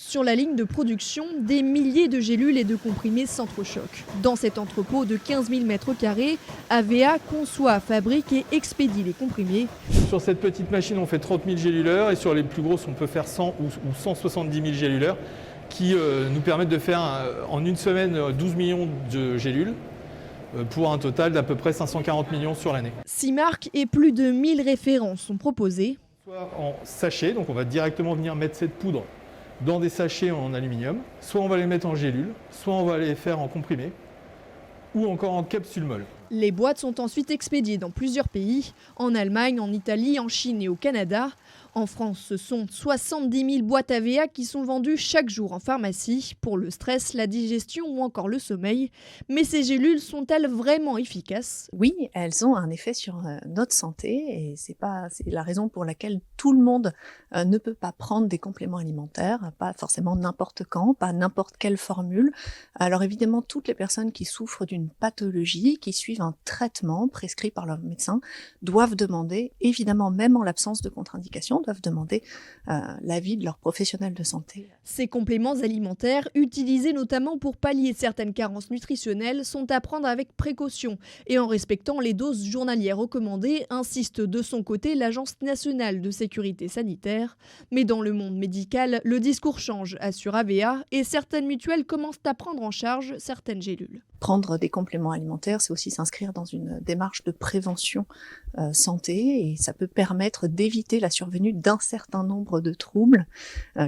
Sur la ligne de production, des milliers de gélules et de comprimés s'entrechoquent. Dans cet entrepôt de 15 000 m², AVA conçoit, fabrique et expédie les comprimés. Sur cette petite machine, on fait 30 000 géluleurs et sur les plus grosses, on peut faire 100 ou 170 000 géluleurs qui nous permettent de faire en une semaine 12 millions de gélules pour un total d'à peu près 540 millions sur l'année. 6 marques et plus de 1000 références sont proposées. Soit en sachet, donc on va directement venir mettre cette poudre dans des sachets en aluminium, soit on va les mettre en gélules, soit on va les faire en comprimés, ou encore en capsule molle. Les boîtes sont ensuite expédiées dans plusieurs pays, en Allemagne, en Italie, en Chine et au Canada. En France, ce sont 70 000 boîtes AVA qui sont vendues chaque jour en pharmacie pour le stress, la digestion ou encore le sommeil. Mais ces gélules sont-elles vraiment efficaces ? Oui, elles ont un effet sur notre santé et c'est la raison pour laquelle tout le monde ne peut pas prendre des compléments alimentaires, pas forcément n'importe quand, pas n'importe quelle formule. Alors évidemment, toutes les personnes qui souffrent d'une pathologie, qui suivent un traitement prescrit par leur médecin, doivent demander, évidemment même en l'absence de contre-indication, doivent demander l'avis de leur professionnel de santé. Ces compléments alimentaires, utilisés notamment pour pallier certaines carences nutritionnelles, sont à prendre avec précaution et en respectant les doses journalières recommandées, insiste de son côté l'Agence nationale de sécurité sanitaire. Mais dans le monde médical, le discours change, assure AVA, et certaines mutuelles commencent à prendre en charge certaines gélules. Prendre des compléments alimentaires, c'est aussi s'inscrire dans une démarche de prévention santé et ça peut permettre d'éviter la survenue d'un certain nombre de troubles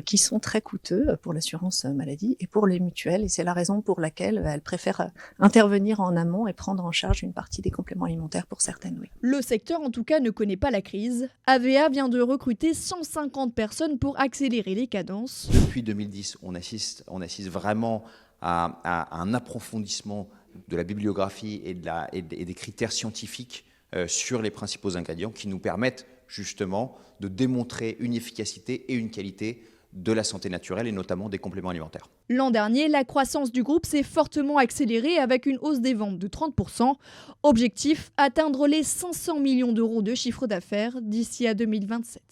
qui sont très coûteux pour l'assurance maladie et pour les mutuelles. Et c'est la raison pour laquelle elles préfèrent intervenir en amont et prendre en charge une partie des compléments alimentaires pour certaines, oui. Le secteur, en tout cas, ne connaît pas la crise. AVA vient de recruter 150 personnes pour accélérer les cadences. Depuis 2010, on assiste vraiment à un approfondissement de la bibliographie et des critères scientifiques sur les principaux ingrédients qui nous permettent justement de démontrer une efficacité et une qualité de la santé naturelle et notamment des compléments alimentaires. L'an dernier, la croissance du groupe s'est fortement accélérée avec une hausse des ventes de 30%. Objectif, atteindre les 500 millions d'euros de chiffre d'affaires d'ici à 2027.